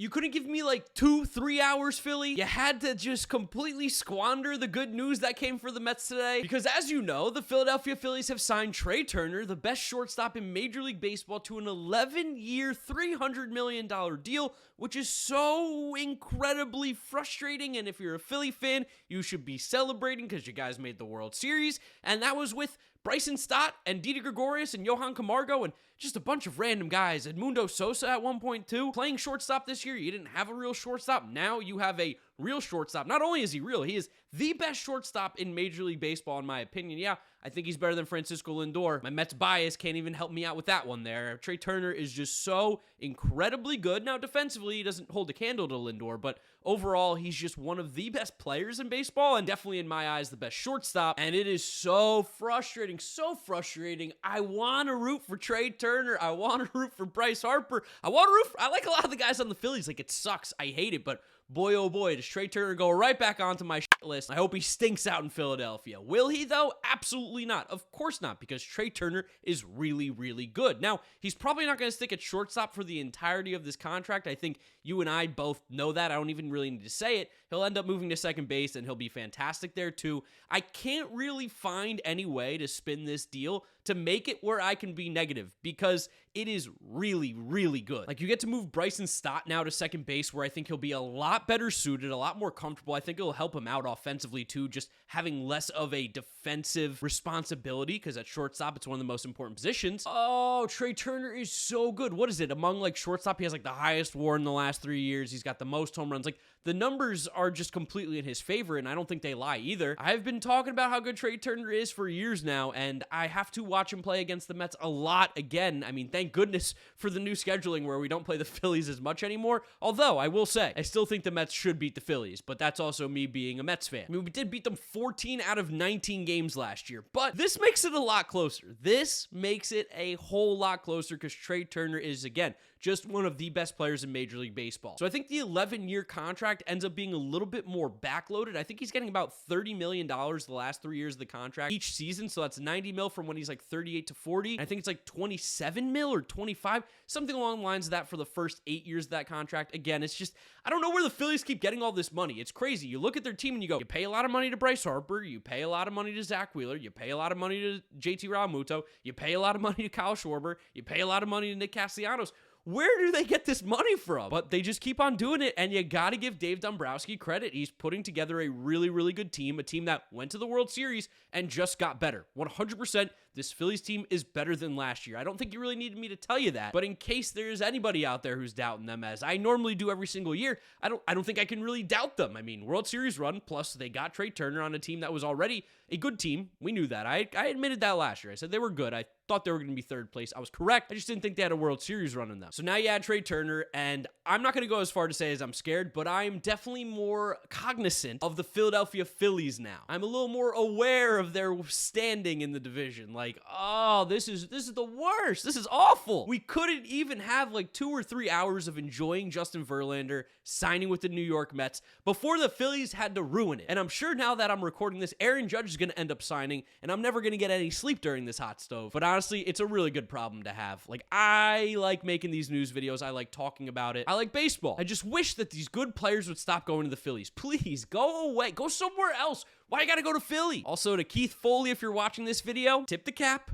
You couldn't give me like 2-3 hours, Philly? You had to just completely squander the good news that came for the Mets today? Because as you know, the Philadelphia Phillies have signed Trea Turner, the best shortstop in Major League Baseball, to an 11-year, $300 million deal, which is so incredibly frustrating. And if you're a Philly fan, you should be celebrating because you guys made the World Series. And that was with Bryson Stott and Didi Gregorius and Johan Camargo and just a bunch of random guys. Edmundo Sosa at one point too. Playing shortstop this year, you didn't have a real shortstop. Now you have a real shortstop. Not only is he real, he is the best shortstop in Major League Baseball in my opinion. Yeah, I think he's better than Francisco Lindor. My Mets bias can't even help me out with that one there. Trea Turner is just so incredibly good. Now defensively, he doesn't hold a candle to Lindor, but overall, he's just one of the best players in baseball and definitely in my eyes the best shortstop. And it is so frustrating, so frustrating. I want to root for Trea Turner. I want to root for Bryce Harper. I like a lot of the guys on the Phillies. Like, it sucks. I hate it, but boy, oh boy, does Trea Turner go right back onto my shit list. I hope he stinks out in Philadelphia. Will he, though? Absolutely not. Of course not, because Trea Turner is really, really good. Now, he's probably not going to stick at shortstop for the entirety of this contract. I think you and I both know that. I don't even really need to say it. He'll end up moving to second base, and he'll be fantastic there, too. I can't really find any way to spin this deal to make it where I can be negative, because it is really, really good. Like, you get to move Bryson Stott now to second base, where I think he'll be a lot better suited, a lot more comfortable. I think it'll help him out offensively, too, just having less of a defensive responsibility, because at shortstop, it's one of the most important positions. Oh, Trea Turner is so good. What is it? Among, like, shortstop, he has, like, the highest WAR in the last 3 years. He's got the most home runs. Like, the numbers are just completely in his favor, and I don't think they lie either. I've been talking about how good Trea Turner is for years now, and I have to watch him play against the Mets a lot again. I mean, thank goodness for the new scheduling where we don't play the Phillies as much anymore. Although, I will say, I still think the Mets should beat the Phillies, but that's also me being a Mets fan. I mean, we did beat them 14 out of 19 games last year, but this makes it a lot closer. This makes it a whole lot closer because Trea Turner is, again, just one of the best players in Major League Baseball. So I think the 11-year contract ends up being a little bit more backloaded. I think he's getting about $30 million the last 3 years of the contract each season. So that's $90 million from when he's like 38 to 40. I think it's like $27 million or 25, something along the lines of that for the first 8 years of that contract. Again, it's just, I don't know where the Phillies keep getting all this money. It's crazy. You look at their team and you go, you pay a lot of money to Bryce Harper, you pay a lot of money to Zach Wheeler, you pay a lot of money to JT Realmuto, you pay a lot of money to Kyle Schwarber, you pay a lot of money to Nick Castellanos. Where do they get this money from? But they just keep on doing it, and you got to give Dave Dombrowski credit. He's putting together a really, really good team, a team that went to the World Series and just got better. 100%, this Phillies team is better than last year. I don't think you really needed me to tell you that, but in case there's anybody out there who's doubting them, as I normally do every single year, I don't think I can really doubt them. I mean, World Series run, plus they got Trea Turner on a team that was already a good team. We knew that. I admitted that last year. I said they were good. I thought they were going to be third place. I was correct. I just didn't think they had a World Series run in them. So now you add Trea Turner, and I'm not going to go as far to say as I'm scared, but I'm definitely more cognizant of the Philadelphia Phillies now. I'm a little more aware of their standing in the division. Like, oh, this is the worst. This is awful. We couldn't even have like 2 or 3 hours of enjoying Justin Verlander signing with the New York Mets before the Phillies had to ruin it. And I'm sure now that I'm recording this, Aaron Judge is going to end up signing, and I'm never going to get any sleep during this hot stove. But honestly, it's a really good problem to have. Like, I like making these news videos. I like talking about it. I like baseball. I just wish that these good players would stop going to the Phillies. Please, go away. Go somewhere else. Why you gotta go to Philly? Also, to Keith Foley, if you're watching this video, tip the cap.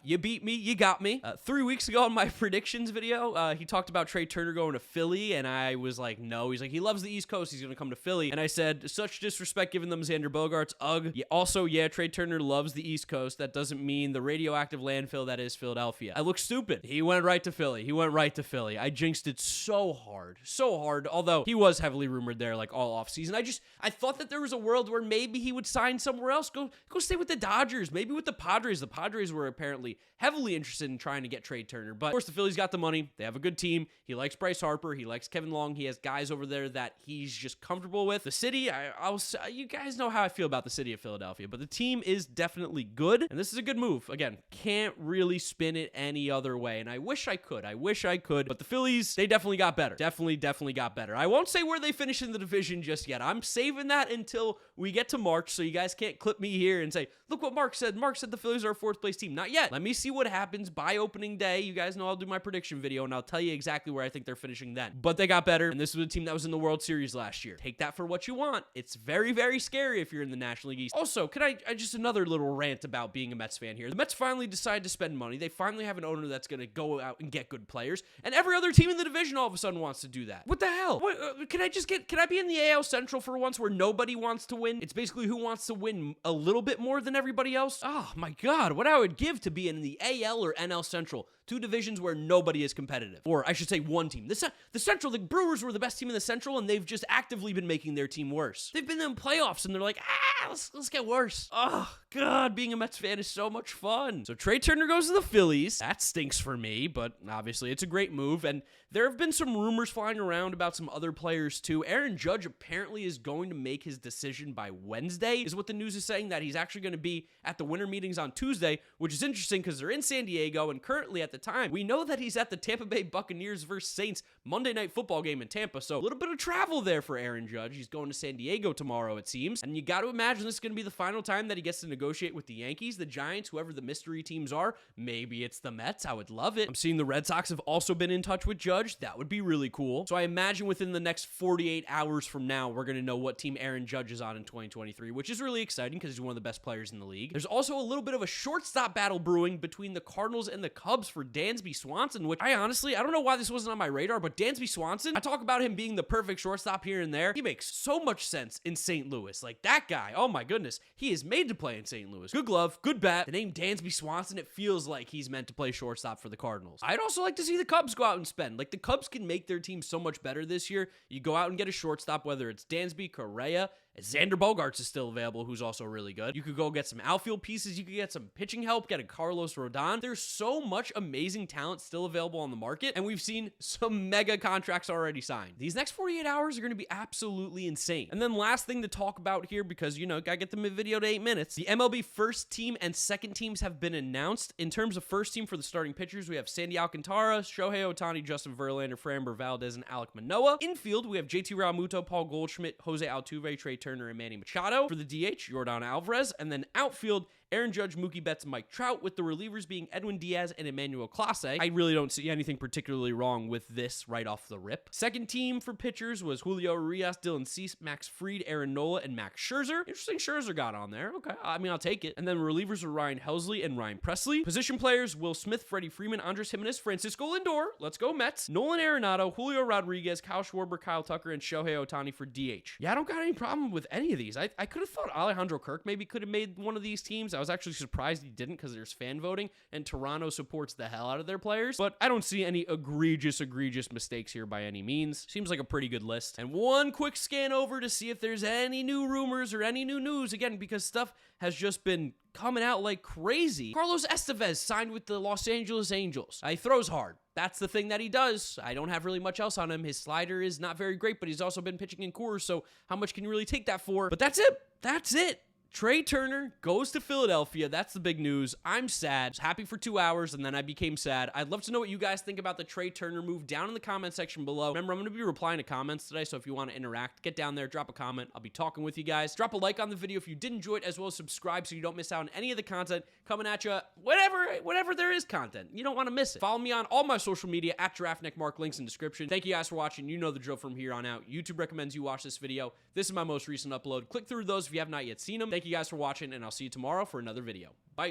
You beat me, you got me. 3 weeks ago on my predictions video, he talked about Trea Turner going to Philly, and I was like, no. He's like, he loves the East Coast, he's going to come to Philly. And I said, such disrespect giving them Xander Bogaerts, ugh. Yeah, also, yeah, Trea Turner loves the East Coast. That doesn't mean the radioactive landfill that is Philadelphia. I look stupid. He went right to Philly. I jinxed it so hard, although he was heavily rumored there like all offseason. I thought that there was a world where maybe he would sign somewhere else, go stay with the Dodgers, maybe with the Padres. The Padres were apparently heavily interested in trying to get Trea Turner. But of course, the Phillies got the money. They have a good team. He likes Bryce Harper. He likes Kevin Long. He has guys over there that he's just comfortable with. The city, you guys know how I feel about the city of Philadelphia, but the team is definitely good, and this is a good move. Again, can't really spin it any other way, and I wish I could, but the Phillies, they definitely got better. Definitely got better. I won't say where they finish in the division just yet. I'm saving that until we get to March, so you guys can't clip me here and say, look what Mark said. Mark said the Phillies are a fourth place team. Not yet. yet. Let me see what happens by opening day. You guys know I'll do my prediction video, and I'll tell you exactly where I think they're finishing then. But they got better, and this was a team that was in the World Series last year. Take that for what you want. It's very, very scary if you're in the National League East. Also, can I just another little rant about being a Mets fan here. The Mets finally decided to spend money. They finally have an owner that's going to go out and get good players, and every other team in the division all of a sudden wants to do that. What the hell? Can I be in the AL Central for once where nobody wants to win? It's basically who wants to win a little bit more than everybody else. Oh my God, what I would give to be in the AL or NL Central. Two divisions where nobody is competitive. Or I should say one team. The Central, the Brewers were the best team in the Central, and they've just actively been making their team worse. They've been in playoffs, and they're like, let's get worse. Oh, God, being a Mets fan is so much fun. So Trea Turner goes to the Phillies. That stinks for me, but obviously it's a great move, and there have been some rumors flying around about some other players too. Aaron Judge apparently is going to make his decision by Wednesday, is what the news is saying, that he's actually going to be at the winter meetings on Tuesday, which is interesting because they're in San Diego, and currently at the time, we know that he's at the Tampa Bay Buccaneers versus Saints Monday Night Football game in Tampa, so a little bit of travel there for Aaron Judge. He's going to San Diego tomorrow, it seems, and you got to imagine this is going to be the final time that he gets to negotiate with the Yankees, the Giants, whoever the mystery teams are. Maybe it's the Mets. I would love it. I'm seeing the Red Sox have also been in touch with Judge. That would be really cool. So I imagine within the next 48 hours from now, we're going to know what team Aaron Judge is on in 2023, which is really exciting because he's one of the best players in the league. There's also a little bit of a shortstop battle brewing between the Cardinals and the Cubs for Dansby Swanson, which I don't know why this wasn't on my radar, but Dansby Swanson, I talk about him being the perfect shortstop here and there. He makes so much sense in St. Louis. Like that guy, oh my goodness, he is made to play in St. Louis. Good glove, good bat. The name Dansby Swanson, it feels like he's meant to play shortstop for the Cardinals. I'd also like to see the Cubs go out and spend. Like the Cubs can make their team so much better this year. You go out and get a shortstop, whether it's Dansby, Correa, Xander Bogaerts is still available, who's also really good. You could go get some outfield pieces. You could get some pitching help, get a Carlos Rodon. There's so much amazing talent still available on the market, and we've seen some mega contracts already signed. These next 48 hours are going to be absolutely insane. And then last thing to talk about here, because, you know, gotta get the video to 8 minutes. The MLB first team and second teams have been announced. In terms of first team for the starting pitchers, we have Sandy Alcantara, Shohei Ohtani, Justin Verlander, Framber Valdez, and Alek Manoah. Infield, we have JT Realmuto, Paul Goldschmidt, Jose Altuve, Trea Turner, and Manny Machado. For the DH, Yordan Alvarez. And then outfield, Aaron Judge, Mookie Betts, and Mike Trout, with the relievers being Edwin Diaz and Emmanuel Clase. I really don't see anything particularly wrong with this right off the rip. Second team for pitchers was Julio Urias, Dylan Cease, Max Fried, Aaron Nola, and Max Scherzer. Interesting Scherzer got on there. Okay, I mean, I'll take it. And then relievers are Ryan Helsley and Ryan Presley. Position players, Will Smith, Freddie Freeman, Andres Gimenez, Francisco Lindor. Let's go Mets. Nolan Arenado, Julio Rodriguez, Kyle Schwarber, Kyle Tucker, and Shohei Ohtani for DH. Yeah, I don't got any problem with any of these. I could have thought Alejandro Kirk maybe could have made one of these teams. I was actually surprised he didn't because there's fan voting, and Toronto supports the hell out of their players. But I don't see any egregious mistakes here by any means. Seems like a pretty good list. And one quick scan over to see if there's any new rumors or any new news, again, because stuff has just been coming out like crazy. Carlos Estevez signed with the Los Angeles Angels. He throws hard. That's the thing that he does. I don't have really much else on him. His slider is not very great, but he's also been pitching in Coors, so how much can you really take that for? But that's it. That's it. Trea Turner goes to Philadelphia. That's the big news. I'm sad. I was happy for 2 hours, and then I became sad. I'd love to know what you guys think about the Trea Turner move down in the comment section below. Remember, I'm going to be replying to comments today, so if you want to interact, get down there, drop a comment. I'll be talking with you guys. Drop a like on the video if you did enjoy it, as well as subscribe so you don't miss out on any of the content coming at you. Whenever there is content. You don't want to miss it. Follow me on all my social media at GiraffeNeckMarc, links in description. Thank you guys for watching. You know the drill from here on out. YouTube recommends you watch this video. This is my most recent upload. Click through those if you have not yet seen them. Thank you guys for watching, and I'll see you tomorrow for another video. Bye.